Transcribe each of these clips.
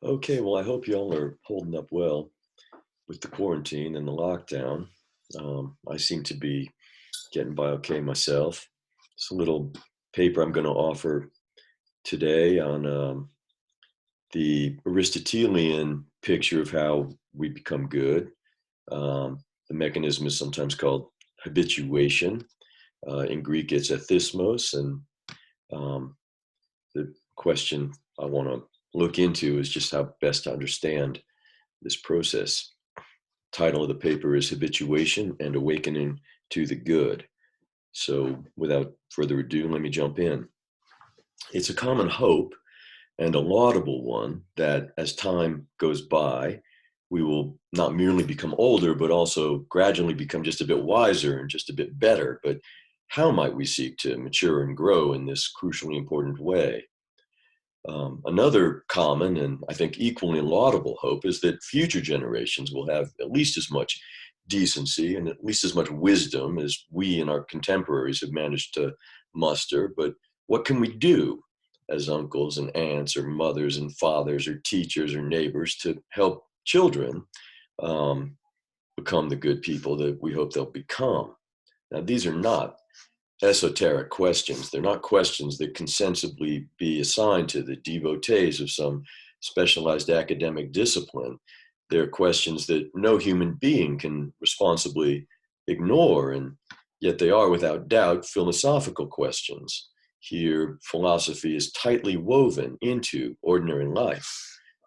Okay, well, I hope y'all are holding up well with the quarantine and the lockdown. I seem to be getting by okay myself. It's a little paper I'm going to offer today on the Aristotelian picture of how we become good. The mechanism is sometimes called habituation. In Greek, it's ethismos, and um, the question I want to look into is just how best to understand this process. Title of the paper is Habituation and Awakening to the Good. So without further ado, let me jump in. It's a common hope and a laudable one that as time goes by, we will not merely become older, but also gradually become just a bit wiser and just a bit better. But how might we seek to mature and grow in this crucially important way? Another common and I think equally laudable hope is that future generations will have at least as much decency and at least as much wisdom as we and our contemporaries have managed to muster. But what can we do as uncles and aunts or mothers and fathers or teachers or neighbors to help children um, become the good people that we hope they'll become? Now, these are not esoteric questions. They're not questions that can sensibly be assigned to the devotees of some specialized academic discipline. They're questions that no human being can responsibly ignore, and yet they are without doubt philosophical questions. Here, philosophy is tightly woven into ordinary life.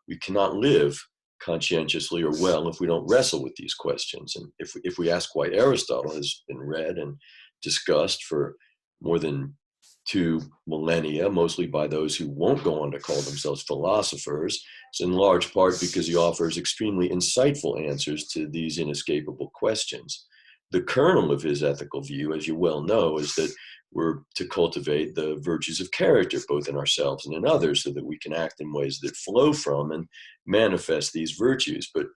We cannot live conscientiously or well if we don't wrestle with these questions. And if we ask why Aristotle has been read and discussed for more than 2 millennia, mostly by those who won't go on to call themselves philosophers, it's in large part because he offers extremely insightful answers to these inescapable questions. The kernel of his ethical view, as you well know, is that we're to cultivate the virtues of character, both in ourselves and in others, so that we can act in ways that flow from and manifest these virtues. But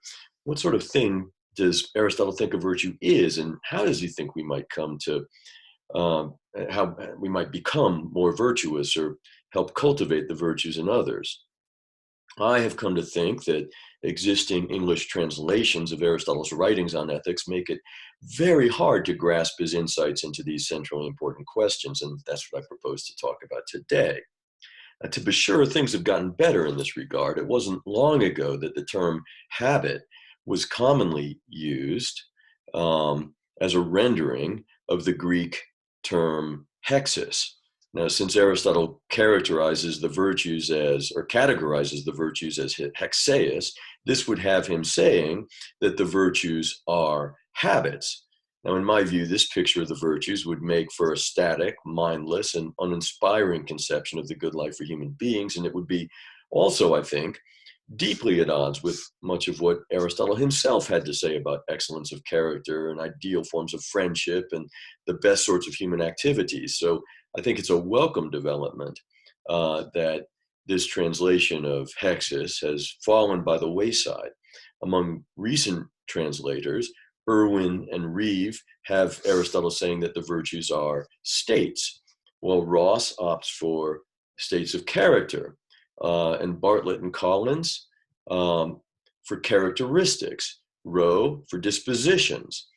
what sort of thing does Aristotle think a virtue is, and how does he think we might come to, how we might become more virtuous or help cultivate the virtues in others? I have come to think that existing English translations of Aristotle's writings on ethics make it very hard to grasp his insights into these centrally important questions, and that's what I propose to talk about today. To be sure, things have gotten better in this regard. It wasn't long ago that the term habit was commonly used as a rendering of the Greek term hexis. Now, since Aristotle characterizes the virtues as, or categorizes the virtues as hexeis, this would have him saying that the virtues are habits. Now, in my view, this picture of the virtues would make for a static, mindless, and uninspiring conception of the good life for human beings, and it would be also, I think, deeply at odds with much of what Aristotle himself had to say about excellence of character and ideal forms of friendship and the best sorts of human activities. So I think it's a welcome development that this translation of hexis has fallen by the wayside. Among recent translators, Irwin and Reeve have Aristotle saying that the virtues are states, while Ross opts for states of character, and Bartlett and Collins for characteristics, Rowe for dispositions,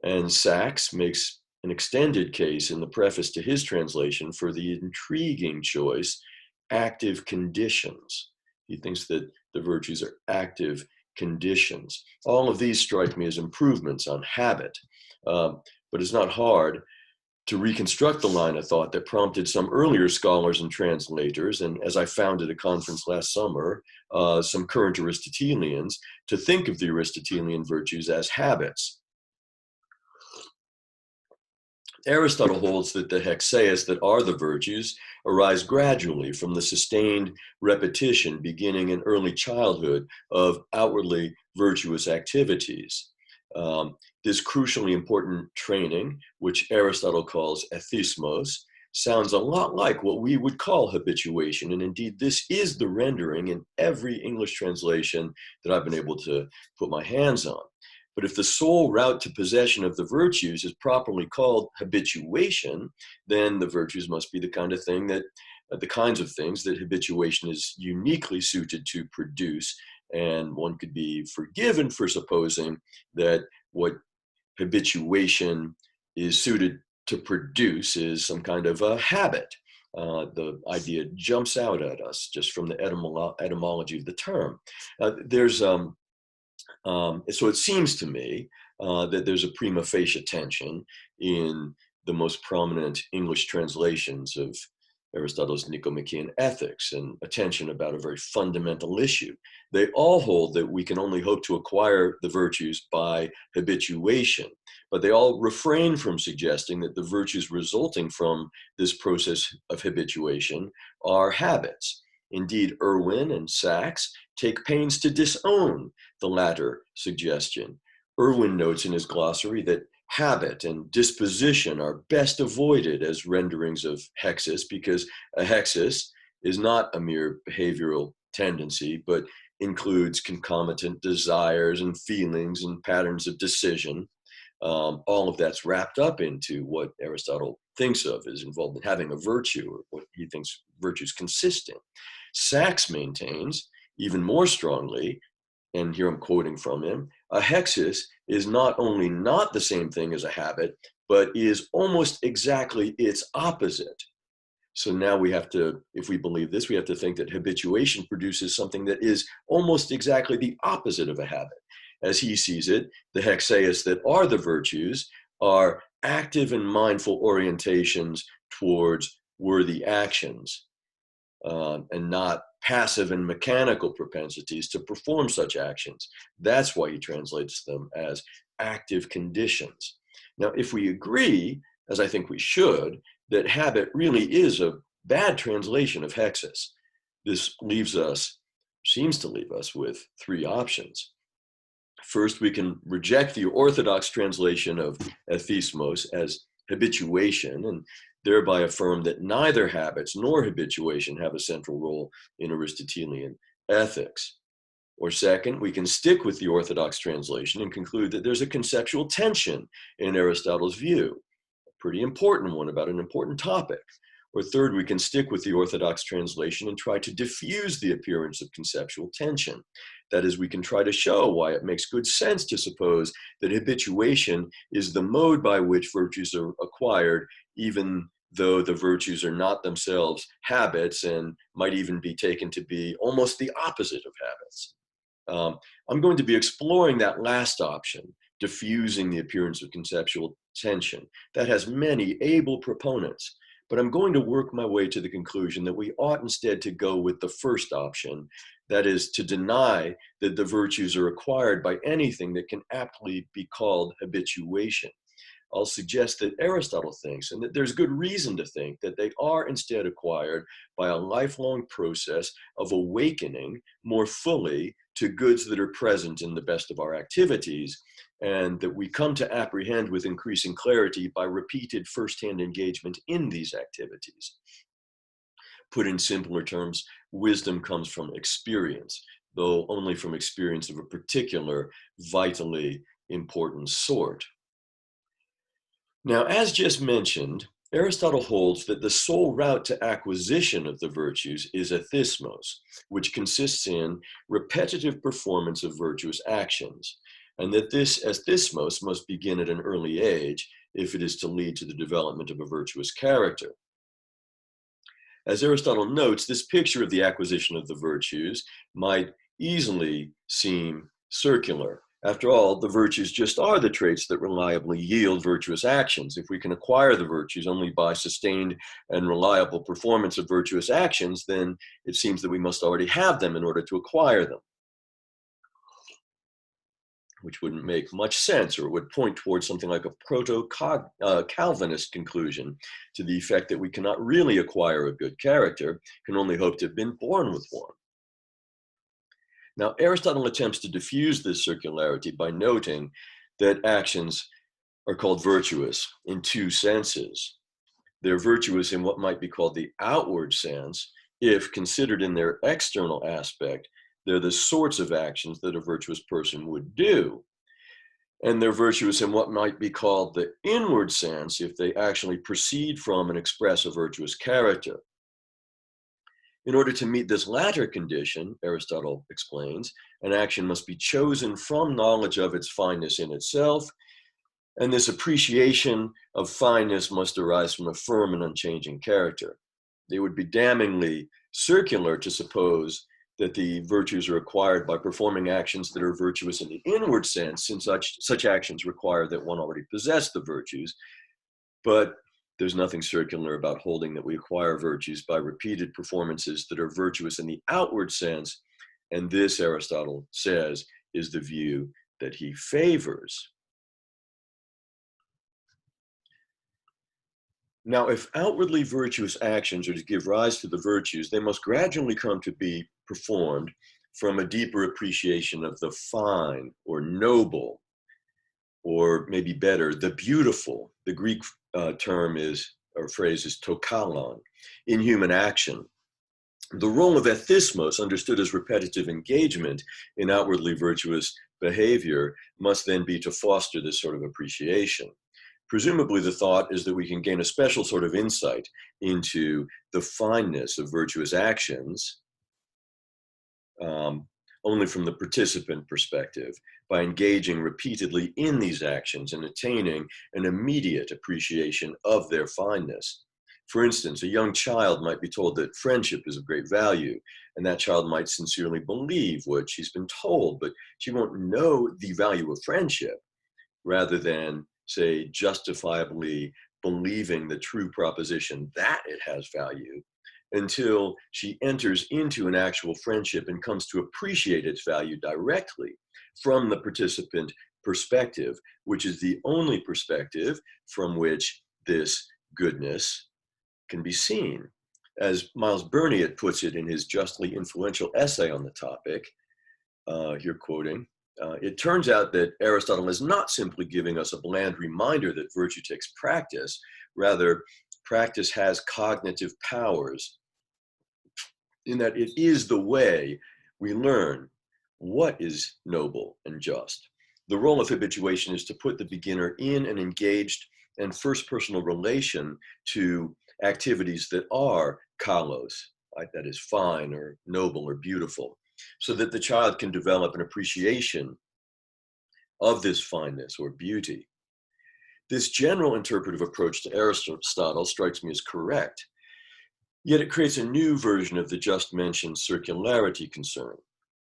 and Sachs makes an extended case in the preface to his translation for the intriguing choice, active conditions. He thinks that the virtues are active conditions. All of these strike me as improvements on habit, but it's not hard to reconstruct the line of thought that prompted some earlier scholars and translators, and as I found at a conference last summer, some current Aristotelians, to think of the Aristotelian virtues as habits. Aristotle holds that the hexeis that are the virtues arise gradually from the sustained repetition beginning in early childhood of outwardly virtuous activities. This crucially important training, which Aristotle calls ethismos, sounds a lot like what we would call habituation. And indeed, this is the rendering in every English translation that I've been able to put my hands on. But if the sole route to possession of the virtues is properly called habituation, then the virtues must be the kind of thing that the kinds of things that habituation is uniquely suited to produce. And one could be forgiven for supposing that what habituation is suited to produce is some kind of a habit. The idea jumps out at us just from the etymology of the term. So it seems to me that there's a prima facie tension in the most prominent English translations of Aristotle's Nicomachean Ethics, and a tension about a very fundamental issue. They all hold that we can only hope to acquire the virtues by habituation, but they all refrain from suggesting that the virtues resulting from this process of habituation are habits. Indeed, Irwin and Sachs take pains to disown the latter suggestion. Irwin notes in his glossary that habit and disposition are best avoided as renderings of hexis, because a hexis is not a mere behavioral tendency, but includes concomitant desires and feelings and patterns of decision. All of that's wrapped up into what Aristotle thinks of as involved in having a virtue, or what he thinks virtues consist in. Sachs maintains, even more strongly, and here I'm quoting from him, a hexis is not only not the same thing as a habit, but is almost exactly its opposite. So now we have to, if we believe this, we have to think that habituation produces something that is almost exactly the opposite of a habit. As he sees it, the hexeis that are the virtues are active and mindful orientations towards worthy actions, and not passive and mechanical propensities to perform such actions. That's why he translates them as active conditions. Now, if we agree, as I think we should, that habit really is a bad translation of hexis, this seems to leave us with three options. First, we can reject the orthodox translation of ethismos as habituation, and thereby affirm that neither habits nor habituation have a central role in Aristotelian ethics. Or second, we can stick with the orthodox translation and conclude that there's a conceptual tension in Aristotle's view, a pretty important one about an important topic. Or third, we can stick with the orthodox translation and try to diffuse the appearance of conceptual tension. That is, we can try to show why it makes good sense to suppose that habituation is the mode by which virtues are acquired, even though the virtues are not themselves habits and might even be taken to be almost the opposite of habits. I'm going to be exploring that last option, diffusing the appearance of conceptual tension. That has many able proponents, but I'm going to work my way to the conclusion that we ought instead to go with the first option, that is, to deny that the virtues are acquired by anything that can aptly be called habituation. I'll suggest that Aristotle thinks, and that there's good reason to think, that they are instead acquired by a lifelong process of awakening more fully to goods that are present in the best of our activities, and that we come to apprehend with increasing clarity by repeated firsthand engagement in these activities. Put in simpler terms, wisdom comes from experience, though only from experience of a particular vitally important sort. Now, as just mentioned, Aristotle holds that the sole route to acquisition of the virtues is ethismos, which consists in repetitive performance of virtuous actions, and that this ethismos must begin at an early age if it is to lead to the development of a virtuous character. As Aristotle notes, this picture of the acquisition of the virtues might easily seem circular. After all, the virtues just are the traits that reliably yield virtuous actions. If we can acquire the virtues only by sustained and reliable performance of virtuous actions, then it seems that we must already have them in order to acquire them, which wouldn't make much sense, or it would point towards something like a proto-Calvinist conclusion to the effect that we cannot really acquire a good character, can only hope to have been born with one. Now, Aristotle attempts to diffuse this circularity by noting that actions are called virtuous in two senses. They're virtuous in what might be called the outward sense, if considered in their external aspect, they're the sorts of actions that a virtuous person would do. And they're virtuous in what might be called the inward sense, if they actually proceed from and express a virtuous character. In order to meet this latter condition, Aristotle explains, an action must be chosen from knowledge of its fineness in itself, and this appreciation of fineness must arise from a firm and unchanging character. It would be damningly circular to suppose that the virtues are acquired by performing actions that are virtuous in the inward sense, since such actions require that one already possess the virtues. But there's nothing circular about holding that we acquire virtues by repeated performances that are virtuous in the outward sense. And this, Aristotle says, is the view that he favors. Now, if outwardly virtuous actions are to give rise to the virtues, they must gradually come to be performed from a deeper appreciation of the fine or noble, or maybe better, the beautiful. The Greek term is, or phrase is tokalon, in human action. The role of ethismos, understood as repetitive engagement in outwardly virtuous behavior, must then be to foster this sort of appreciation. Presumably, the thought is that we can gain a special sort of insight into the fineness of virtuous actions only from the participant perspective, by engaging repeatedly in these actions and attaining an immediate appreciation of their fineness. For instance, a young child might be told that friendship is of great value, and that child might sincerely believe what she's been told, but she won't know the value of friendship, rather than, say, justifiably believing the true proposition that it has value, until she enters into an actual friendship and comes to appreciate its value directly from the participant perspective, which is the only perspective from which this goodness can be seen. As Miles Burniet puts it in his justly influential essay on the topic, here quoting, it turns out that Aristotle is not simply giving us a bland reminder that virtue takes practice. Rather, practice has cognitive powers, in that it is the way we learn what is noble and just. The role of habituation is to put the beginner in an engaged and first personal relation to activities that are kalos, right? That is fine or noble or beautiful, so that the child can develop an appreciation of this fineness or beauty. This general interpretive approach to Aristotle strikes me as correct, yet it creates a new version of the just mentioned circularity concern.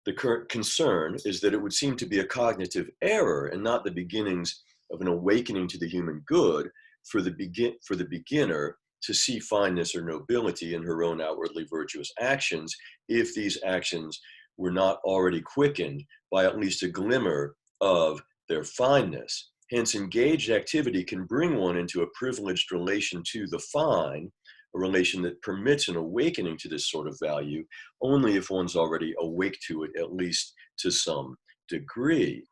The current concern is that it would seem to be a cognitive error and not the beginnings of an awakening to the human good for the beginner to see fineness or nobility in her own outwardly virtuous actions, if these actions were not already quickened by at least a glimmer of their fineness. Hence, engaged activity can bring one into a privileged relation to the fine, a relation that permits an awakening to this sort of value only if one's already awake to it, at least to some degree.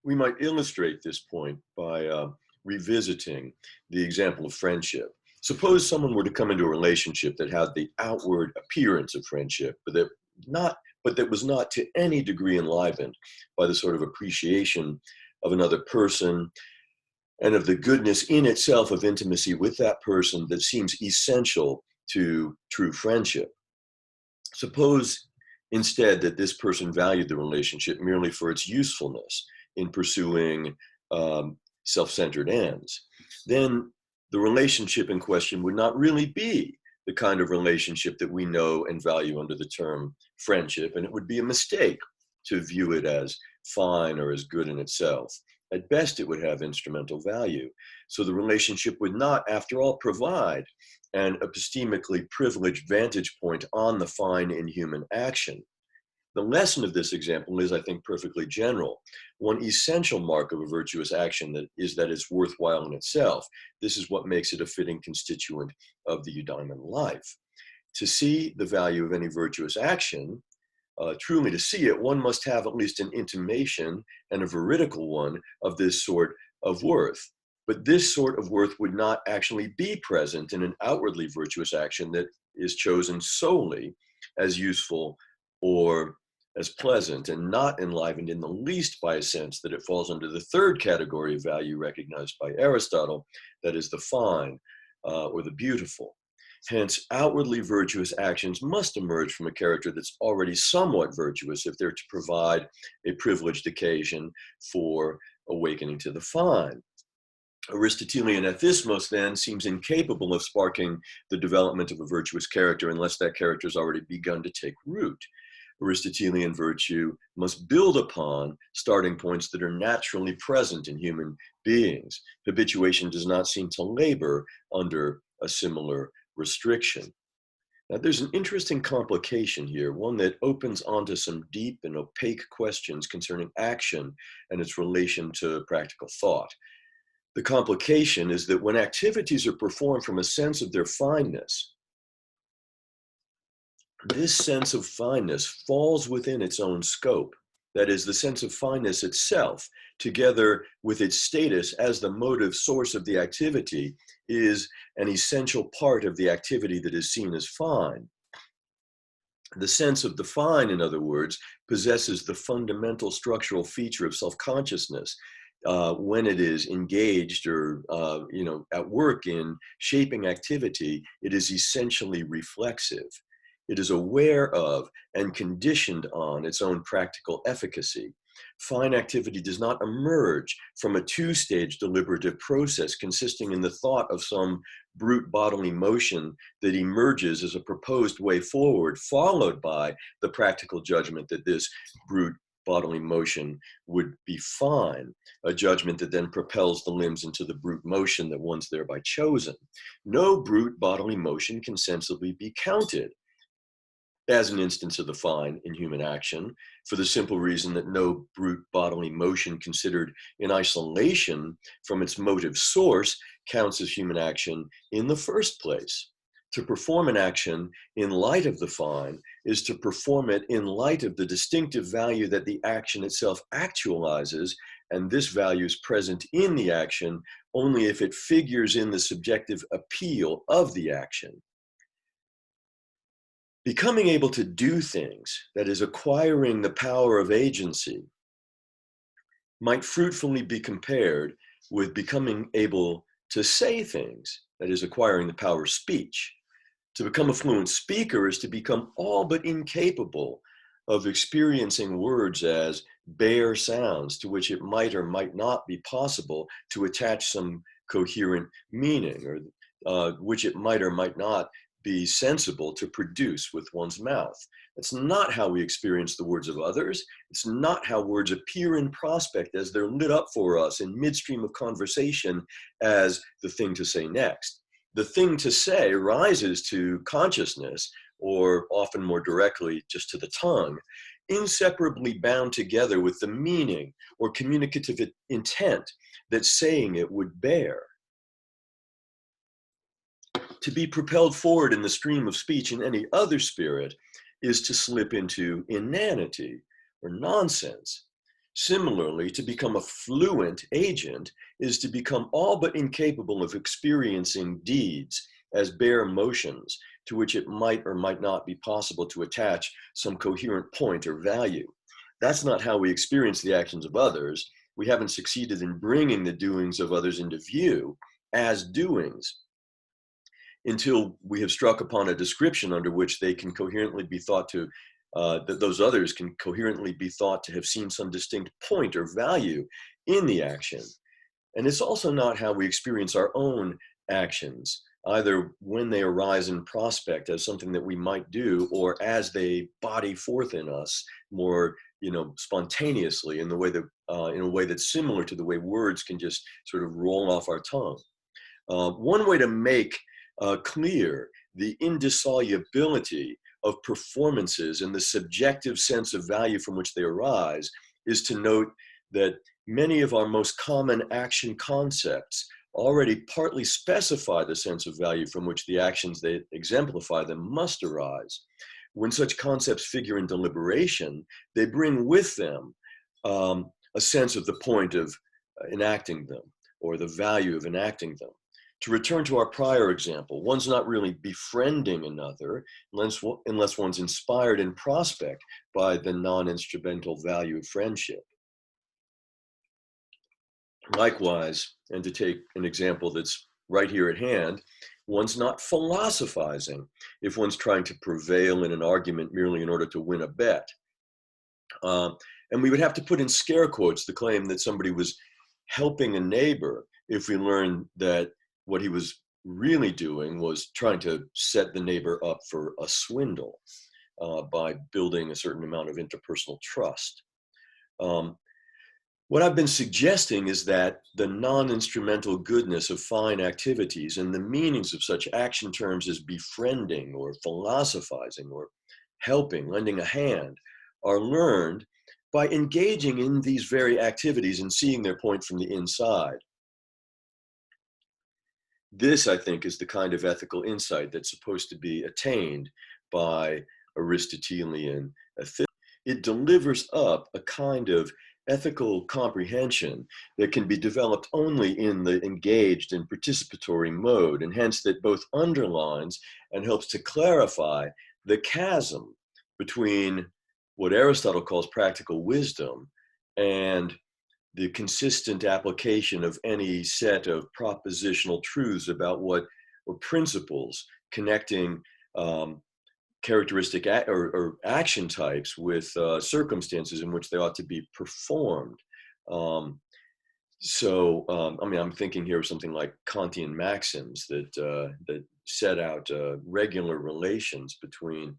We might illustrate this point by revisiting the example of friendship. Suppose someone were to come into a relationship that had the outward appearance of friendship, but that was not to any degree enlivened by the sort of appreciation of another person and of the goodness in itself of intimacy with that person that seems essential to true friendship. Suppose instead that this person valued the relationship merely for its usefulness in pursuing self-centered ends. Then the relationship in question would not really be the kind of relationship that we know and value under the term friendship, and it would be a mistake to view it as fine or as good in itself. At best, it would have instrumental value. So the relationship would not, after all, provide an epistemically privileged vantage point on the fine in human action. The lesson of this example is, I think, perfectly general. One essential mark of a virtuous action that it's worthwhile in itself. This is what makes it a fitting constituent of the eudaimon life. To see the value of any virtuous action, truly to see it, one must have at least an intimation, and a veridical one, of this sort of worth. But this sort of worth would not actually be present in an outwardly virtuous action that is chosen solely as useful or as pleasant, and not enlivened in the least by a sense that it falls under the third category of value recognized by Aristotle, that is the fine or the beautiful. Hence, outwardly virtuous actions must emerge from a character that's already somewhat virtuous if they're to provide a privileged occasion for awakening to the fine. Aristotelian ethismos then seems incapable of sparking the development of a virtuous character unless that character has already begun to take root. Aristotelian virtue must build upon starting points that are naturally present in human beings. Habituation does not seem to labor under a similar restriction. Now, there's an interesting complication here, one that opens onto some deep and opaque questions concerning action and its relation to practical thought. The complication is that when activities are performed from a sense of their fineness, this sense of fineness falls within its own scope. That is, the sense of fineness itself, together with its status as the motive source of the activity, is an essential part of the activity that is seen as fine. The sense of the fine, in other words, possesses the fundamental structural feature of self-consciousness. When it is engaged or at work in shaping activity, it is essentially reflexive. It is aware of and conditioned on its own practical efficacy. Fine activity does not emerge from a two-stage deliberative process consisting in the thought of some brute bodily motion that emerges as a proposed way forward, followed by the practical judgment that this brute bodily motion would be fine, a judgment that then propels the limbs into the brute motion that one's thereby chosen. No brute bodily motion can sensibly be counted as an instance of the fine in human action, for the simple reason that no brute bodily motion considered in isolation from its motive source counts as human action in the first place. To perform an action in light of the fine is to perform it in light of the distinctive value that the action itself actualizes, and this value is present in the action only if it figures in the subjective appeal of the action. Becoming able to do things, that is, acquiring the power of agency, might fruitfully be compared with becoming able to say things, that is, acquiring the power of speech. To become a fluent speaker is to become all but incapable of experiencing words as bare sounds to which it might or might not be possible to attach some coherent meaning, or which it might or might not be sensible to produce with one's mouth. That's not how we experience the words of others. It's not how words appear in prospect as they're lit up for us in midstream of conversation as the thing to say next. The thing to say rises to consciousness, or often more directly, just to the tongue, inseparably bound together with the meaning or communicative intent that saying it would bear. To be propelled forward in the stream of speech in any other spirit is to slip into inanity or nonsense. Similarly, to become a fluent agent is to become all but incapable of experiencing deeds as bare motions to which it might or might not be possible to attach some coherent point or value. That's not how we experience the actions of others. We haven't succeeded in bringing the doings of others into view as doings until we have struck upon a description under which they can coherently be thought to, that those others can coherently be thought to have seen some distinct point or value in the action. And it's also not how we experience our own actions, either when they arise in prospect as something that we might do, or as they body forth in us more, spontaneously in the way that, in a way that's similar to the way words can just sort of roll off our tongue. One way to make clear the indissolubility of performances and the subjective sense of value from which they arise is to note that many of our most common action concepts already partly specify the sense of value from which the actions that exemplify them must arise. When such concepts figure in deliberation, they bring with them a sense of the point of enacting them, or the value of enacting them. To return to our prior example, one's not really befriending another unless one's inspired in prospect by the non-instrumental value of friendship. Likewise, and to take an example that's right here at hand, one's not philosophizing if one's trying to prevail in an argument merely in order to win a bet. And we would have to put in scare quotes the claim that somebody was helping a neighbor if we learned that what he was really doing was trying to set the neighbor up for a swindle by building a certain amount of interpersonal trust. What I've been suggesting is that the non-instrumental goodness of fine activities and the meanings of such action terms as befriending or philosophizing or helping, lending a hand, are learned by engaging in these very activities and seeing their point from the inside. This, I think, is the kind of ethical insight that's supposed to be attained by Aristotelian ethics. It delivers up a kind of ethical comprehension that can be developed only in the engaged and participatory mode, and hence that both underlines and helps to clarify the chasm between what Aristotle calls practical wisdom and the consistent application of any set of propositional truths about what, or principles connecting characteristic or action types with circumstances in which they ought to be performed. I mean, I'm thinking here of something like Kantian maxims that set out regular relations between,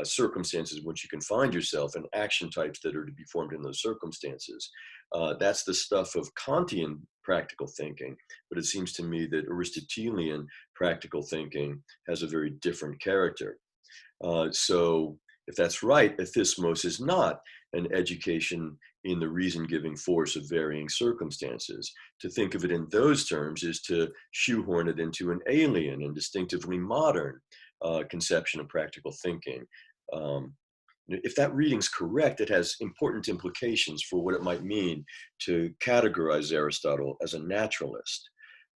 circumstances in which you can find yourself and action types that are to be formed in those circumstances. That's the stuff of Kantian practical thinking, but it seems to me that Aristotelian practical thinking has a very different character. So if that's right, ethismos is not an education in the reason-giving force of varying circumstances. To think of it in those terms is to shoehorn it into an alien and distinctively modern conception of practical thinking. If that reading's correct, it has important implications for what it might mean to categorize Aristotle as a naturalist.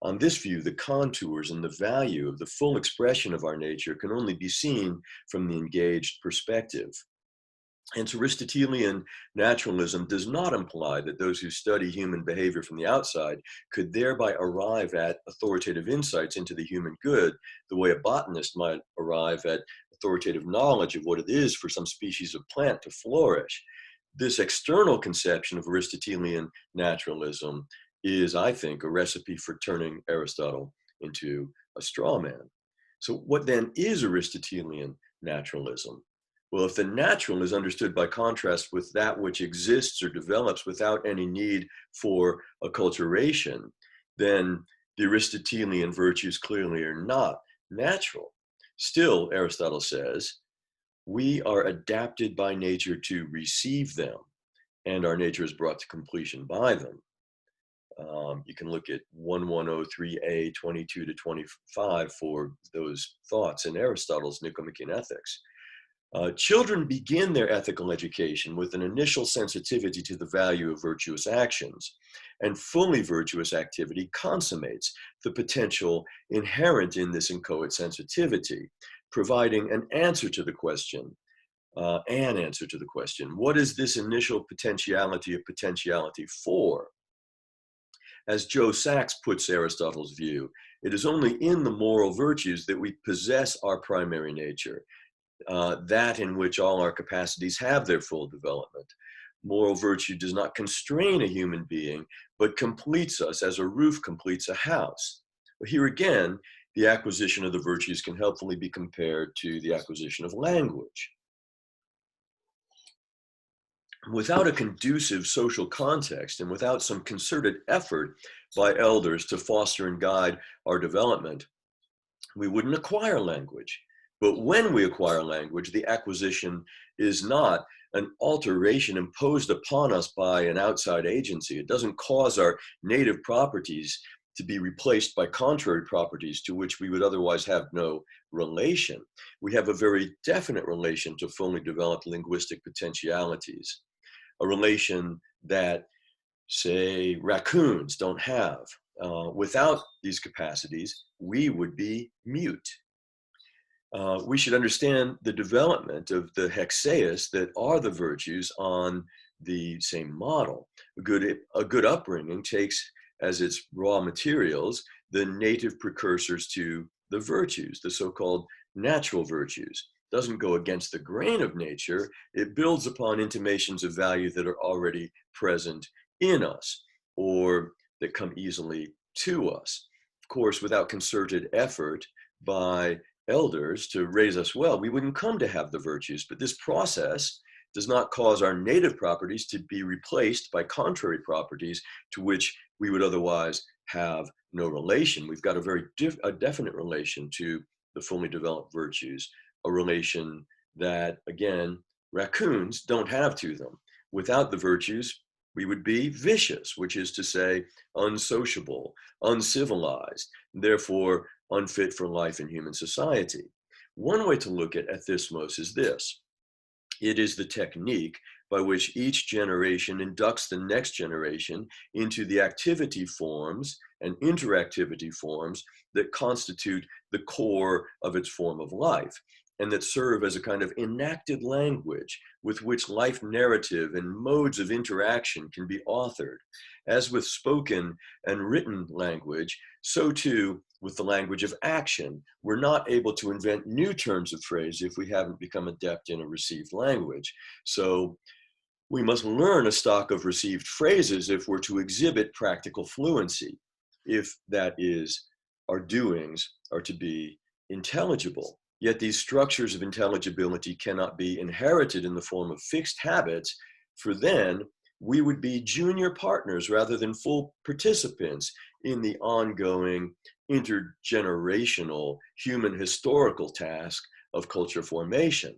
On this view, the contours and the value of the full expression of our nature can only be seen from the engaged perspective. Hence, Aristotelian naturalism does not imply that those who study human behavior from the outside could thereby arrive at authoritative insights into the human good, the way a botanist might arrive at authoritative knowledge of what it is for some species of plant to flourish. This external conception of Aristotelian naturalism is, I think, a recipe for turning Aristotle into a straw man. So what then is Aristotelian naturalism? Well, if the natural is understood by contrast with that which exists or develops without any need for acculturation, then the Aristotelian virtues clearly are not natural. Still, Aristotle says, we are adapted by nature to receive them, and our nature is brought to completion by them. You can look at 1103a, 22 to 25 for those thoughts in Aristotle's Nicomachean Ethics. Children begin their ethical education with an initial sensitivity to the value of virtuous actions, and fully virtuous activity consummates the potential inherent in this inchoate sensitivity, providing an answer to the question, what is this initial potentiality for? As Joe Sachs puts Aristotle's view, it is only in the moral virtues that we possess our primary nature, that in which all our capacities have their full development. Moral virtue does not constrain a human being, but completes us as a roof completes a house. But here again, the acquisition of the virtues can helpfully be compared to the acquisition of language. Without a conducive social context and without some concerted effort by elders to foster and guide our development, we wouldn't acquire language. But when we acquire language, the acquisition is not an alteration imposed upon us by an outside agency. It doesn't cause our native properties to be replaced by contrary properties to which we would otherwise have no relation. We have a very definite relation to fully developed linguistic potentialities, a relation that, say, raccoons don't have. Without these capacities, we would be mute. We should understand the development of the hexeus that are the virtues on the same model. A good upbringing takes as its raw materials the native precursors to the virtues, the so-called natural virtues. Doesn't go against the grain of nature. It builds upon intimations of value that are already present in us or that come easily to us. Of course, without concerted effort by elders to raise us well, we wouldn't come to have the virtues. But this process does not cause our native properties to be replaced by contrary properties to which we would otherwise have no relation. We've got a very definite relation to the fully developed virtues, a relation that, again, raccoons don't have to them. Without the virtues, we would be vicious, which is to say, unsociable, uncivilized, and therefore unfit for life in human society. One way to look at ethysmos is this. It is the technique by which each generation inducts the next generation into the activity forms and interactivity forms that constitute the core of its form of life, and that serve as a kind of enacted language with which life narrative and modes of interaction can be authored. As with spoken and written language, so too with the language of action. We're not able to invent new terms of phrase if we haven't become adept in a received language. So we must learn a stock of received phrases if we're to exhibit practical fluency, if that is, our doings are to be intelligible. Yet these structures of intelligibility cannot be inherited in the form of fixed habits, for then we would be junior partners rather than full participants in the ongoing intergenerational human historical task of culture formation.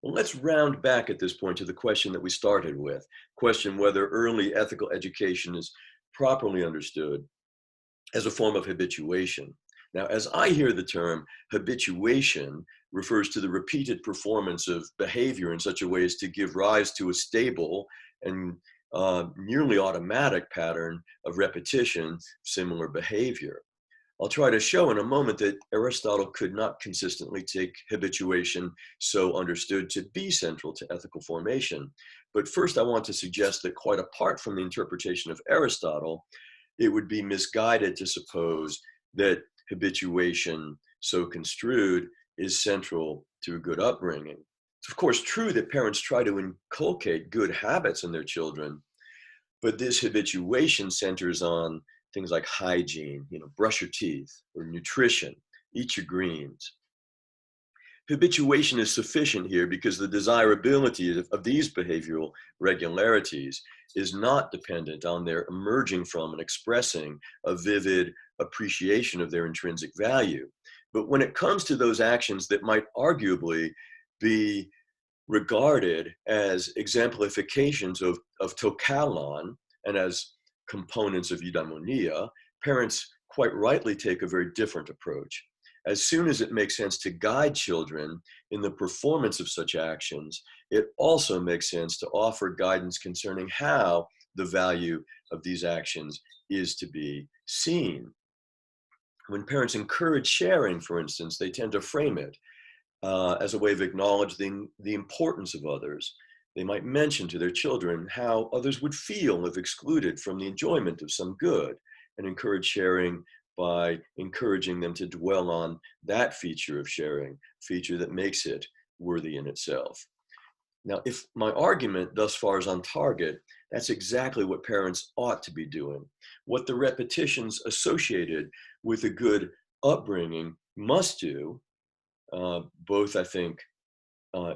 Well, let's round back at this point to the question that we started with, question whether early ethical education is properly understood as a form of habituation. Now, as I hear the term, habituation refers to the repeated performance of behavior in such a way as to give rise to a stable and nearly automatic pattern of repetition, similar behavior. I'll try to show in a moment that Aristotle could not consistently take habituation so understood to be central to ethical formation. But first, I want to suggest that quite apart from the interpretation of Aristotle, it would be misguided to suppose that habituation, so construed, is central to a good upbringing. It's of course true that parents try to inculcate good habits in their children, but this habituation centers on things like hygiene, brush your teeth, or nutrition, eat your greens. Habituation is sufficient here because the desirability of these behavioral regularities is not dependent on their emerging from and expressing a vivid appreciation of their intrinsic value. But when it comes to those actions that might arguably be regarded as exemplifications of tokalon and as components of eudaimonia, parents quite rightly take a very different approach. As soon as it makes sense to guide children in the performance of such actions, it also makes sense to offer guidance concerning how the value of these actions is to be seen. When parents encourage sharing, for instance, they tend to frame it as a way of acknowledging the importance of others. They might mention to their children how others would feel if excluded from the enjoyment of some good, and encourage sharing by encouraging them to dwell on that feature of sharing, feature that makes it worthy in itself. Now, if my argument thus far is on target, that's exactly what parents ought to be doing. What the repetitions associated with a good upbringing must do, both, I think,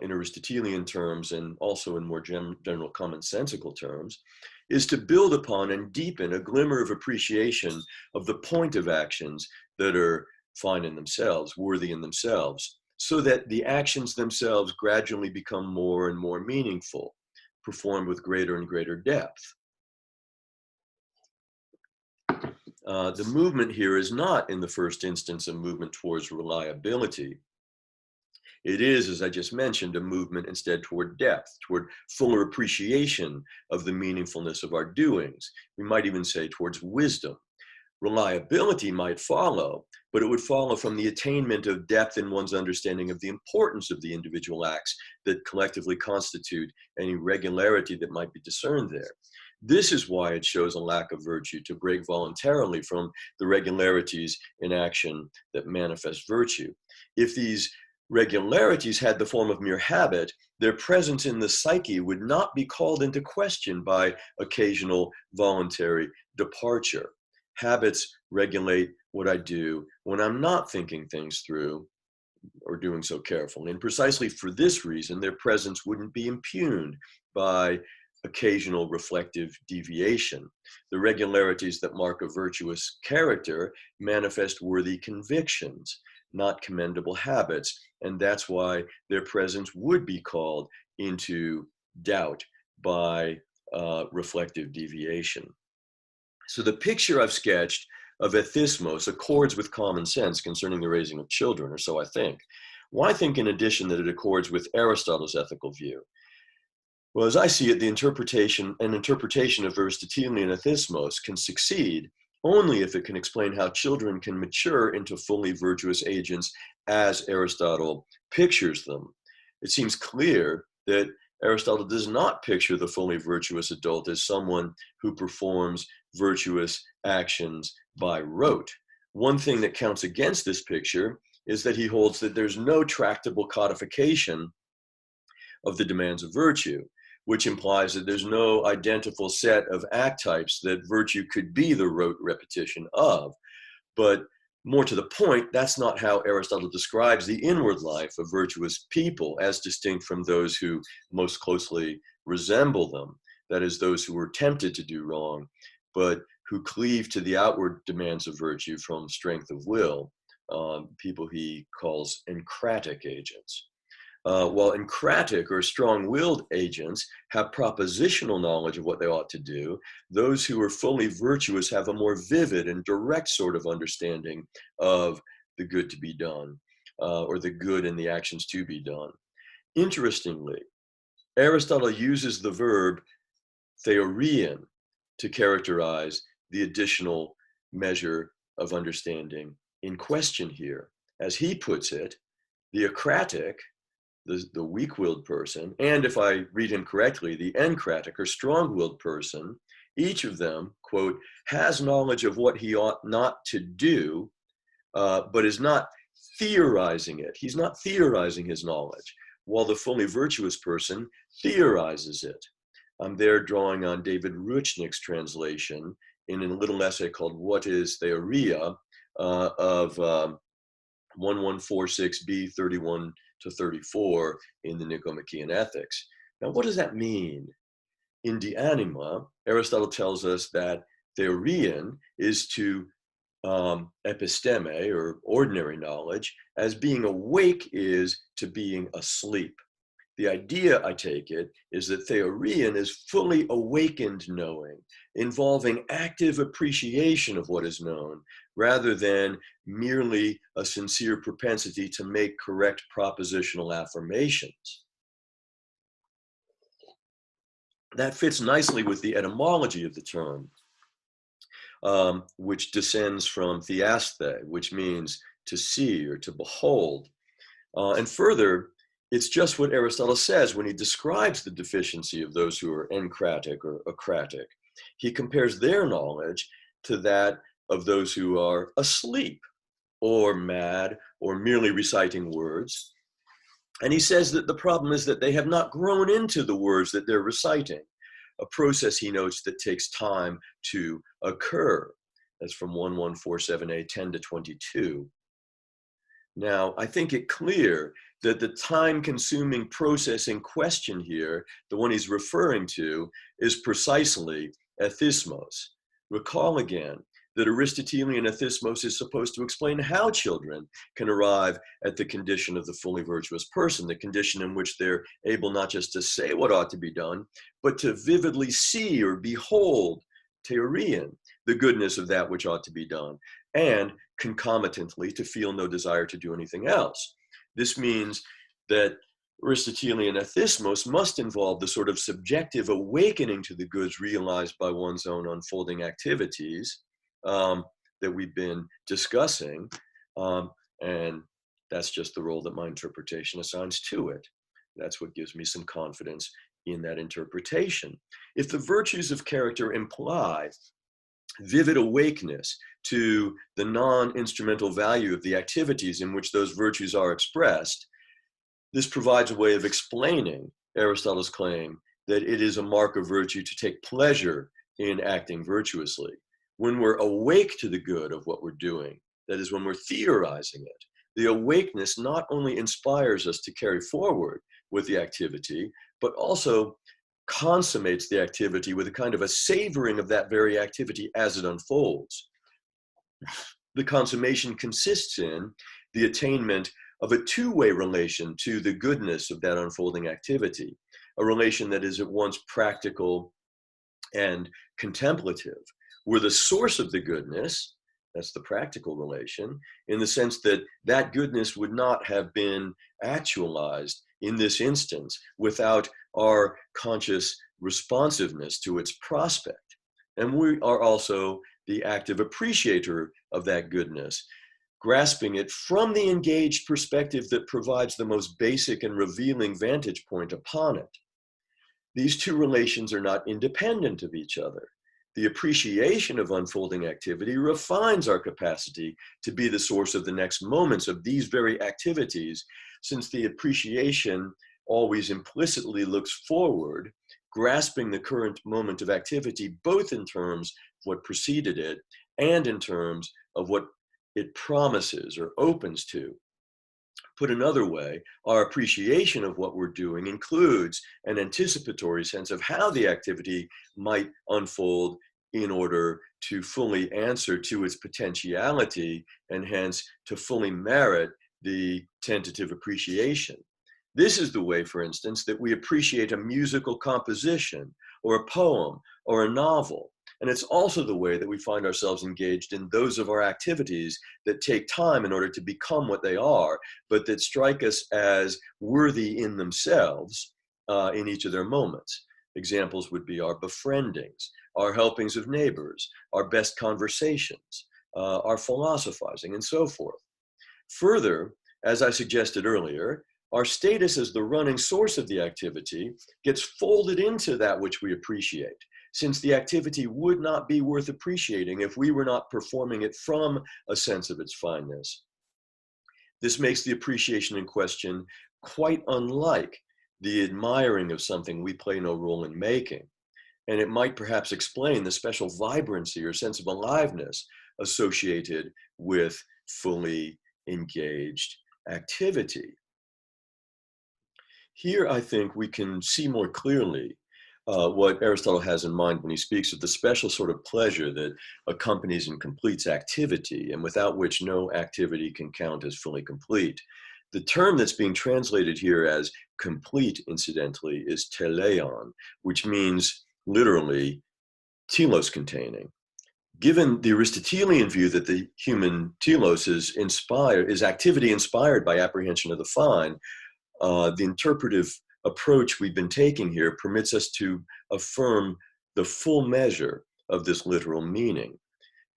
in Aristotelian terms and also in more general commonsensical terms, is to build upon and deepen a glimmer of appreciation of the point of actions that are fine in themselves, worthy in themselves, so that the actions themselves gradually become more and more meaningful, performed with greater and greater depth. The movement here is not, in the first instance, a movement towards reliability. It is, as I just mentioned, a movement instead toward depth, toward fuller appreciation of the meaningfulness of our doings. We might even say towards wisdom. Reliability might follow, but it would follow from the attainment of depth in one's understanding of the importance of the individual acts that collectively constitute any regularity that might be discerned there. This is why it shows a lack of virtue to break voluntarily from the regularities in action that manifest virtue. If these regularities had the form of mere habit, their presence in the psyche would not be called into question by occasional voluntary departure. Habits regulate what I do when I'm not thinking things through or doing so carefully. And precisely for this reason, their presence wouldn't be impugned by occasional reflective deviation. The regularities that mark a virtuous character manifest worthy convictions, not commendable habits. And that's why their presence would be called into doubt by reflective deviation. So the picture I've sketched of ethismos accords with common sense concerning the raising of children, or so I think. Well, I think in addition that it accords with Aristotle's ethical view. Well, as I see it, an interpretation of Aristotelian ethismos can succeed only if it can explain how children can mature into fully virtuous agents as Aristotle pictures them. It seems clear that Aristotle does not picture the fully virtuous adult as someone who performs virtuous actions by rote. One thing that counts against this picture is that he holds that there's no tractable codification of the demands of virtue, which implies that there's no identical set of act types that virtue could be the rote repetition of. But more to the point, that's not how Aristotle describes the inward life of virtuous people as distinct from those who most closely resemble them. That is, those who are tempted to do wrong, but who cleave to the outward demands of virtue from strength of will, people he calls encratic agents. While encratic or strong-willed agents have propositional knowledge of what they ought to do, those who are fully virtuous have a more vivid and direct sort of understanding of the good to be done, or the good in the actions to be done. Interestingly, Aristotle uses the verb theorein to characterize the additional measure of understanding in question here. As he puts it, the acratic, the weak-willed person, and if I read him correctly, the encratic or strong-willed person, each of them, quote, has knowledge of what he ought not to do, but is not theorizing it. He's not theorizing his knowledge, while the fully virtuous person theorizes it. I'm there drawing on David Ruchnick's translation in a little essay called What is Theoria of 1146b 31 to 34 in the Nicomachean Ethics. Now, what does that mean? In De Anima, Aristotle tells us that theorein is to episteme, or ordinary knowledge, as being awake is to being asleep. The idea, I take it, is that theorein is fully awakened knowing, involving active appreciation of what is known, rather than merely a sincere propensity to make correct propositional affirmations. That fits nicely with the etymology of the term, which descends from theasthe, which means to see or to behold. And further, it's just what Aristotle says when he describes the deficiency of those who are encratic or acratic. He compares their knowledge to that of those who are asleep or mad or merely reciting words. And he says that the problem is that they have not grown into the words that they're reciting, a process, he notes, that takes time to occur. That's from 1147a 10 to 22. Now, I think it clear that the time-consuming process in question here, the one he's referring to, is precisely ethismos. Recall again that Aristotelian ethismos is supposed to explain how children can arrive at the condition of the fully virtuous person, the condition in which they're able not just to say what ought to be done, but to vividly see or behold, theorein, the goodness of that which ought to be done, and concomitantly to feel no desire to do anything else. This means that Aristotelian ethismos must involve the sort of subjective awakening to the goods realized by one's own unfolding activities that we've been discussing, and that's just the role that my interpretation assigns to it. That's what gives me some confidence in that interpretation. If the virtues of character imply vivid awakeness to the non-instrumental value of the activities in which those virtues are expressed, this provides a way of explaining Aristotle's claim that it is a mark of virtue to take pleasure in acting virtuously. When we're awake to the good of what we're doing, that is, when we're theorizing it, the awakeness not only inspires us to carry forward with the activity, but also consummates the activity with a kind of a savoring of that very activity as it unfolds. The consummation consists in the attainment of a two-way relation to the goodness of that unfolding activity, a relation that is at once practical and contemplative. We're the source of the goodness, that's the practical relation, in the sense that that goodness would not have been actualized in this instance without our conscious responsiveness to its prospect. And we are also the active appreciator of that goodness, grasping it from the engaged perspective that provides the most basic and revealing vantage point upon it. These two relations are not independent of each other. The appreciation of unfolding activity refines our capacity to be the source of the next moments of these very activities, since the appreciation always implicitly looks forward, grasping the current moment of activity, both in terms of what preceded it and in terms of what it promises or opens to. Put another way, our appreciation of what we're doing includes an anticipatory sense of how the activity might unfold in order to fully answer to its potentiality and hence to fully merit the tentative appreciation. This is the way, for instance, that we appreciate a musical composition or a poem or a novel. And it's also the way that we find ourselves engaged in those of our activities that take time in order to become what they are, but that strike us as worthy in themselves in each of their moments. Examples would be our befriendings, our helpings of neighbors, our best conversations, our philosophizing, and so forth. Further, as I suggested earlier, our status as the running source of the activity gets folded into that which we appreciate, since the activity would not be worth appreciating if we were not performing it from a sense of its fineness. This makes the appreciation in question quite unlike the admiring of something we play no role in making, and it might perhaps explain the special vibrancy or sense of aliveness associated with fully engaged activity. Here, I think we can see more clearly what Aristotle has in mind when he speaks of the special sort of pleasure that accompanies and completes activity, and without which no activity can count as fully complete. The term that's being translated here as complete, incidentally, is teleion, which means literally telos containing. Given the Aristotelian view that the human telos is activity inspired by apprehension of the fine, the interpretive approach we've been taking here permits us to affirm the full measure of this literal meaning.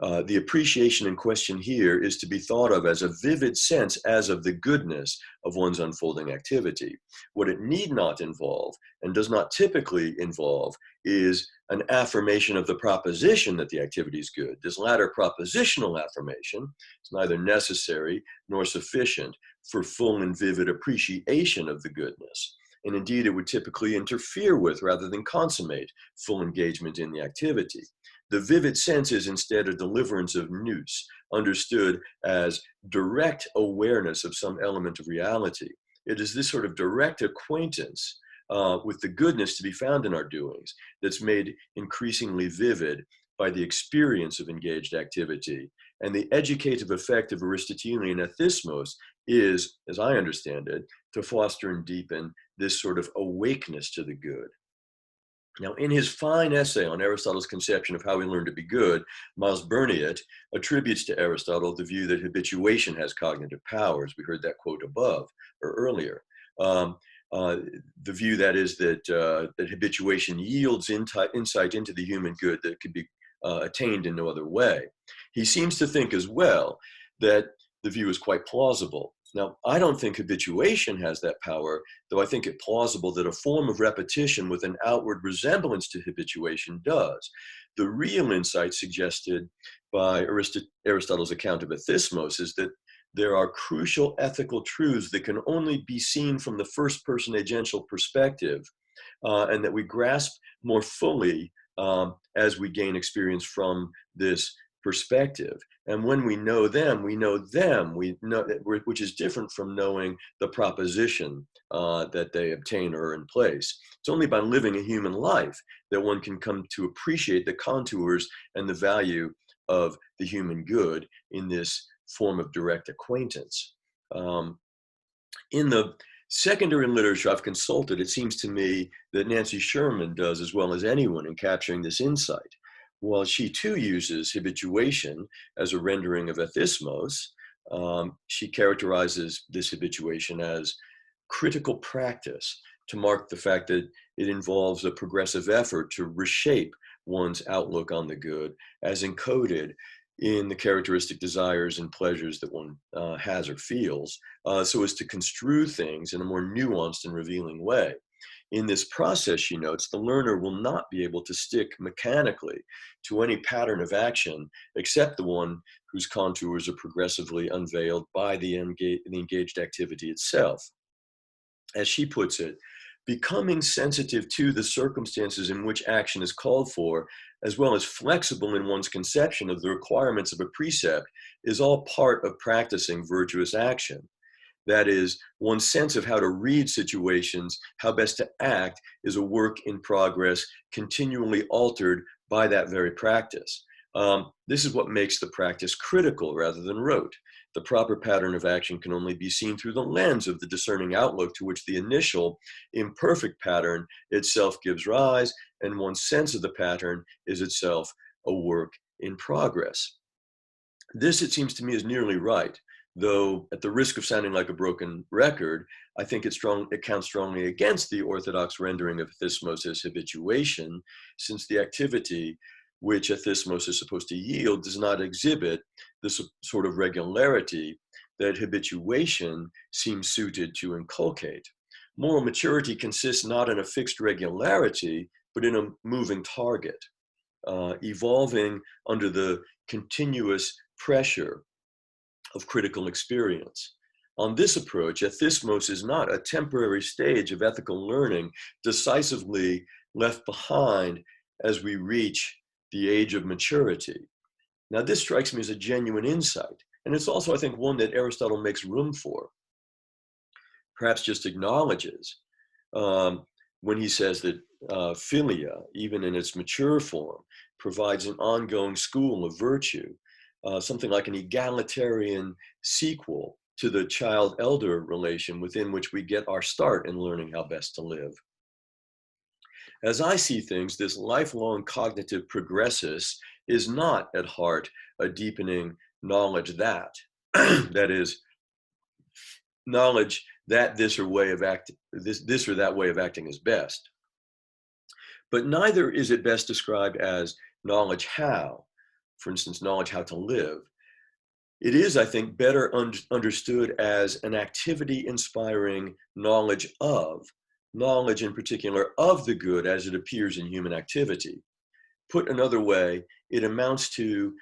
The appreciation in question here is to be thought of as a vivid sense as of the goodness of one's unfolding activity. What it need not involve, and does not typically involve, is an affirmation of the proposition that the activity is good. This latter propositional affirmation is neither necessary nor sufficient for full and vivid appreciation of the goodness. And indeed, it would typically interfere with rather than consummate full engagement in the activity. The vivid sense is instead a deliverance of nous, understood as direct awareness of some element of reality. It is this sort of direct acquaintance with the goodness to be found in our doings that's made increasingly vivid by the experience of engaged activity. And the educative effect of Aristotelian ethismos is, as I understand it, to foster and deepen this sort of awakeness to the good. Now, in his fine essay on Aristotle's conception of how we learn to be good, Miles Berniet attributes to Aristotle the view that habituation has cognitive powers. We heard that quote above or earlier. The view that is that habituation yields insight into the human good that could be attained in no other way. He seems to think as well that the view is quite plausible, Now, I don't think habituation has that power, though I think it plausible that a form of repetition with an outward resemblance to habituation does. The real insight suggested by Aristotle's account of ethismos is that there are crucial ethical truths that can only be seen from the first person agential perspective, and that we grasp more fully as we gain experience from this perspective. And when we know them, which is different from knowing the proposition that they obtain or are in place. It's only by living a human life that one can come to appreciate the contours and the value of the human good in this form of direct acquaintance. In the secondary literature I've consulted, it seems to me that Nancy Sherman does as well as anyone in capturing this insight. While she too uses habituation as a rendering of ethismos, she characterizes this habituation as critical practice to mark the fact that it involves a progressive effort to reshape one's outlook on the good as encoded in the characteristic desires and pleasures that one has or feels, so as to construe things in a more nuanced and revealing way. In this process, she notes, the learner will not be able to stick mechanically to any pattern of action except the one whose contours are progressively unveiled by the engaged activity itself. As she puts it, becoming sensitive to the circumstances in which action is called for, as well as flexible in one's conception of the requirements of a precept, is all part of practicing virtuous action. That is, one's sense of how to read situations, how best to act, is a work in progress, continually altered by that very practice. This is what makes the practice critical rather than rote. The proper pattern of action can only be seen through the lens of the discerning outlook to which the initial imperfect pattern itself gives rise, and one's sense of the pattern is itself a work in progress. This, it seems to me, is nearly right, though at the risk of sounding like a broken record, I think it counts strongly against the orthodox rendering of ethismos as habituation, since the activity which ethismos is supposed to yield does not exhibit the sort of regularity that habituation seems suited to inculcate. Moral maturity consists not in a fixed regularity, but in a moving target, evolving under the continuous pressure of critical experience. On this approach, ethismos is not a temporary stage of ethical learning decisively left behind as we reach the age of maturity. Now, this strikes me as a genuine insight, and it's also, I think, one that Aristotle makes room for, perhaps just acknowledges when he says that philia, even in its mature form, provides an ongoing school of virtue, something like an egalitarian sequel to the child-elder relation within which we get our start in learning how best to live. As I see things, this lifelong cognitive progressus is not at heart a deepening knowledge that, that is, knowledge that this or that way of acting is best. But neither is it best described as knowledge how, for instance, knowledge how to live. It is, I think, better understood as an activity inspiring knowledge in particular of the good as it appears in human activity. Put another way, it amounts to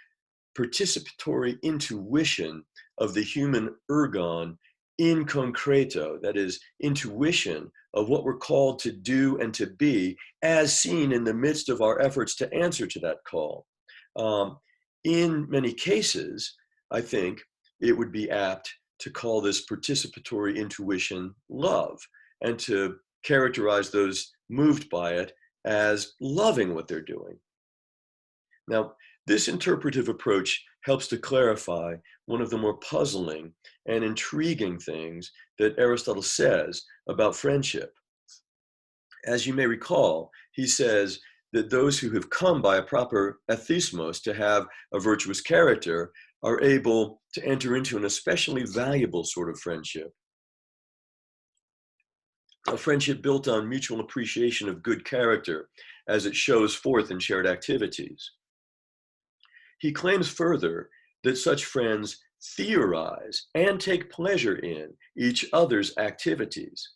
participatory intuition of the human ergon in concreto, that is, intuition of what we're called to do and to be as seen in the midst of our efforts to answer to that call. In many cases, I think it would be apt to call this participatory intuition love, and to characterize those moved by it as loving what they're doing. Now, this interpretive approach helps to clarify one of the more puzzling and intriguing things that Aristotle says about friendship. As you may recall, he says that those who have come by a proper ethismos to have a virtuous character are able to enter into an especially valuable sort of friendship, a friendship built on mutual appreciation of good character as it shows forth in shared activities. He claims further that such friends theorize, and take pleasure in each other's activities.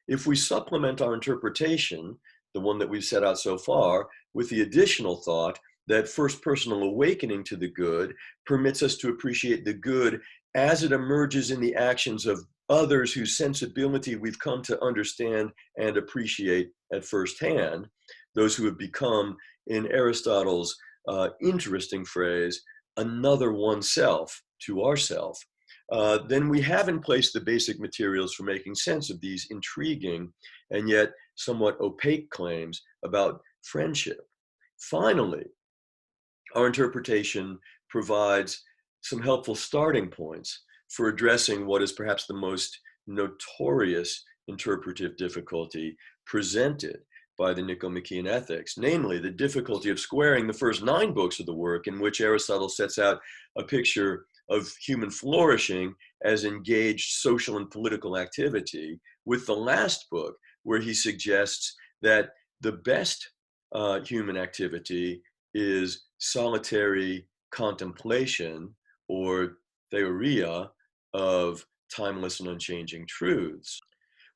If we supplement our interpretation, the one that we've set out so far, with the additional thought that first personal awakening to the good permits us to appreciate the good as it emerges in the actions of others whose sensibility we've come to understand and appreciate at first hand, those who have become, in Aristotle's interesting phrase, another oneself to ourself, then we have in place the basic materials for making sense of these intriguing and yet somewhat opaque claims about friendship. Finally, our interpretation provides some helpful starting points for addressing what is perhaps the most notorious interpretive difficulty presented by the Nicomachean Ethics, namely the difficulty of squaring the first 9 books of the work, in which Aristotle sets out a picture of human flourishing as engaged social and political activity, with the last book, where he suggests that the best human activity is solitary contemplation, or theoria, of timeless and unchanging truths.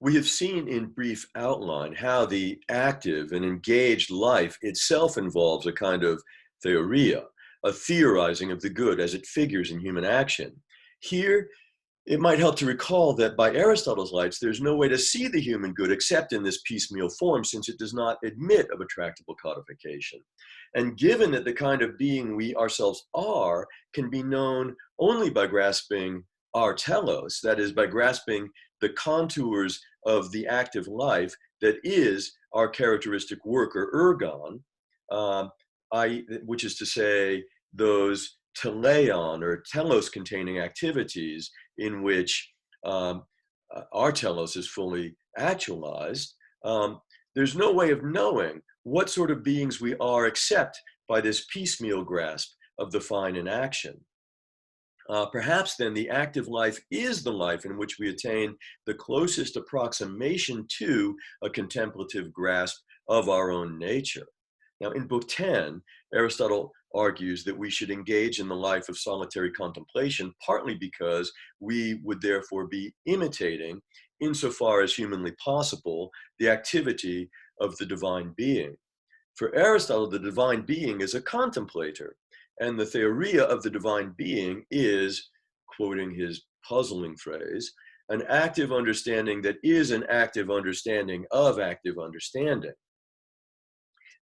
We have seen in brief outline how the active and engaged life itself involves a kind of theoria, a theorizing of the good as it figures in human action. Here, it might help to recall that by Aristotle's lights, there's no way to see the human good except in this piecemeal form, since it does not admit of a tractable codification. And given that the kind of being we ourselves are can be known only by grasping our telos, that is, by grasping the contours of the active life that is our characteristic work, or ergon, which is to say, those teleon or telos containing activities in which our telos is fully actualized, there's no way of knowing what sort of beings we are except by this piecemeal grasp of the fine in action. Perhaps then the active life is the life in which we attain the closest approximation to a contemplative grasp of our own nature. Now, in Book 10, Aristotle argues that we should engage in the life of solitary contemplation, partly because we would therefore be imitating, insofar as humanly possible, the activity of the divine being. For Aristotle, the divine being is a contemplator, and the theoria of the divine being is, quoting his puzzling phrase, an active understanding that is an active understanding of active understanding.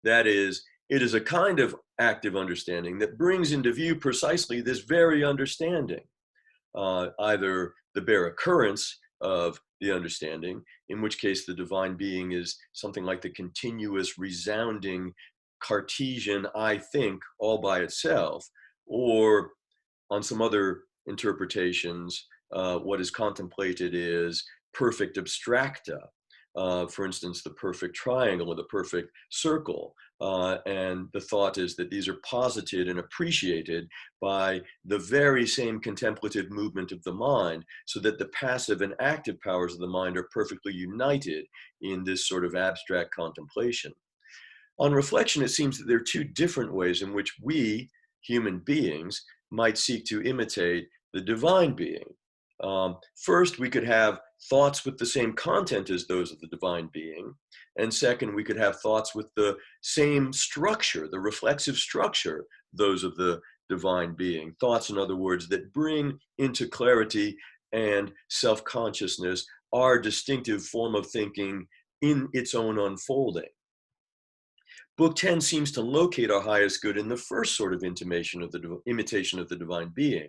That is, it is a kind of active understanding that brings into view precisely this very understanding, either the bare occurrence of the understanding, in which case the divine being is something like the continuous, resounding Cartesian I think all by itself, or on some other interpretations, what is contemplated is perfect abstracta, for instance, the perfect triangle or the perfect circle. And the thought is that these are posited and appreciated by the very same contemplative movement of the mind, so that the passive and active powers of the mind are perfectly united in this sort of abstract contemplation. On reflection, it seems that there are 2 different ways in which we, human beings, might seek to imitate the divine being. First, we could have thoughts with the same content as those of the divine being. And second, we could have thoughts with the same structure, the reflexive structure, those of the divine being. Thoughts, in other words, that bring into clarity and self-consciousness our distinctive form of thinking in its own unfolding. Book 10 seems to locate our highest good in the first sort of imitation of the divine being.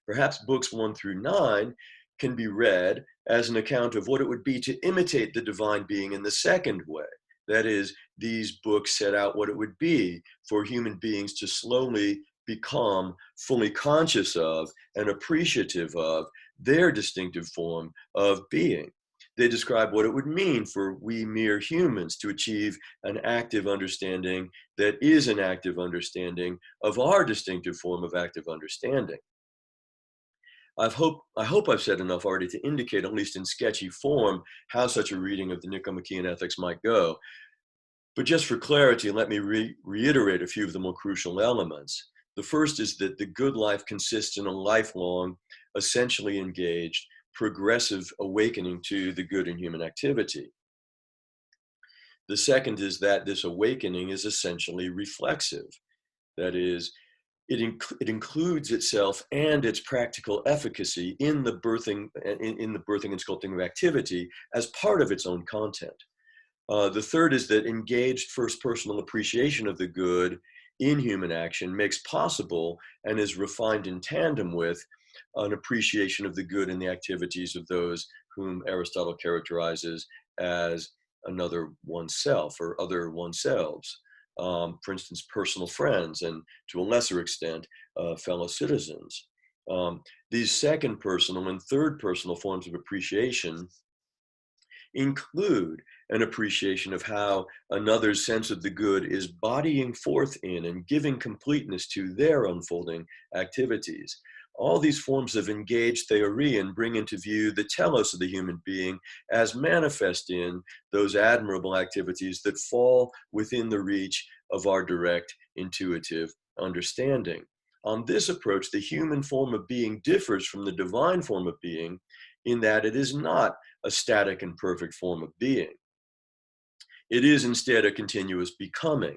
Perhaps books 1 through 9 can be read as an account of what it would be to imitate the divine being in the second way. That is, these books set out what it would be for human beings to slowly become fully conscious of and appreciative of their distinctive form of being. They describe what it would mean for we mere humans to achieve an active understanding that is an active understanding of our distinctive form of active understanding. I hope I've said enough already to indicate, at least in sketchy form, how such a reading of the Nicomachean Ethics might go. But just for clarity, let me reiterate a few of the more crucial elements. The first is that the good life consists in a lifelong, essentially engaged, progressive awakening to the good in human activity. The second is that this awakening is essentially reflexive. That is, it includes itself and its practical efficacy in the birthing and sculpting of activity as part of its own content. The third is that engaged first personal appreciation of the good in human action makes possible and is refined in tandem with an appreciation of the good in the activities of those whom Aristotle characterizes as another oneself or other oneselves. For instance, personal friends, and to a lesser extent, fellow citizens. These second personal and third personal forms of appreciation include an appreciation of how another's sense of the good is bodying forth in and giving completeness to their unfolding activities. All these forms of engaged theorein bring into view the telos of the human being as manifest in those admirable activities that fall within the reach of our direct intuitive understanding. On this approach, the human form of being differs from the divine form of being in that it is not a static and perfect form of being. It is instead a continuous becoming.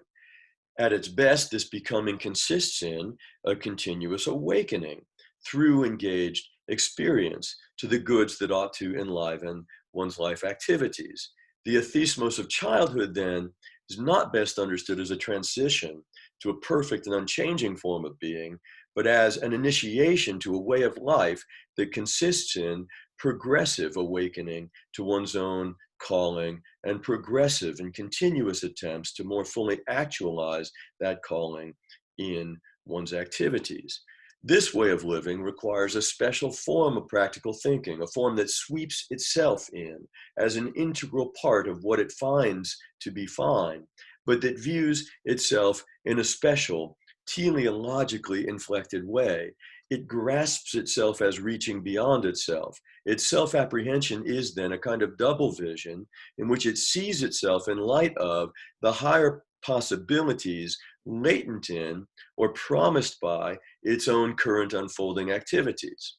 At its best, this becoming consists in a continuous awakening through engaged experience to the goods that ought to enliven one's life activities. The athismos of childhood, then, is not best understood as a transition to a perfect and unchanging form of being, but as an initiation to a way of life that consists in progressive awakening to one's own calling and progressive and continuous attempts to more fully actualize that calling in one's activities. This way of living requires a special form of practical thinking, a form that sweeps itself in as an integral part of what it finds to be fine, but that views itself in a special, teleologically inflected way. It grasps itself as reaching beyond itself. Its self-apprehension is then a kind of double vision in which it sees itself in light of the higher possibilities latent in or promised by its own current unfolding activities.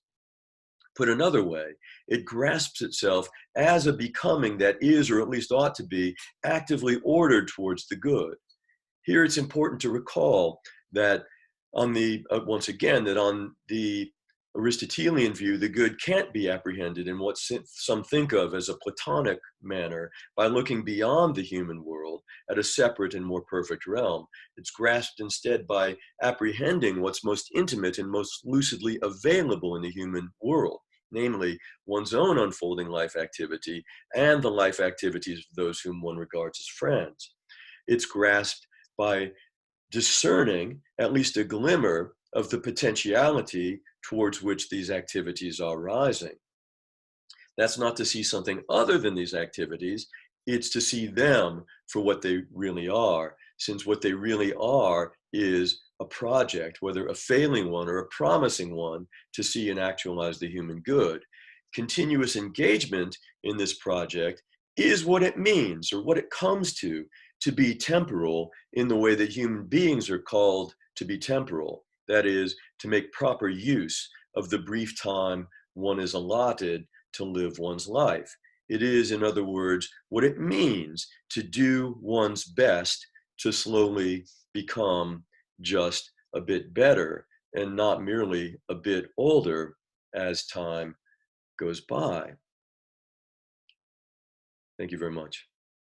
Put another way, it grasps itself as a becoming that is, or at least ought to be, actively ordered towards the good. Here it's important to recall that once again, that on the Aristotelian view, the good can't be apprehended in what some think of as a Platonic manner by looking beyond the human world at a separate and more perfect realm. It's grasped instead by apprehending what's most intimate and most lucidly available in the human world, namely one's own unfolding life activity and the life activities of those whom one regards as friends. It's grasped by discerning at least a glimmer of the potentiality towards which these activities are rising. That's not to see something other than these activities, it's to see them for what they really are, since what they really are is a project, whether a failing one or a promising one, to see and actualize the human good. Continuous engagement in this project is what it means, or what it comes to be temporal in the way that human beings are called to be temporal. That is, to make proper use of the brief time one is allotted to live one's life. It is, in other words, what it means to do one's best to slowly become just a bit better and not merely a bit older as time goes by. Thank you very much.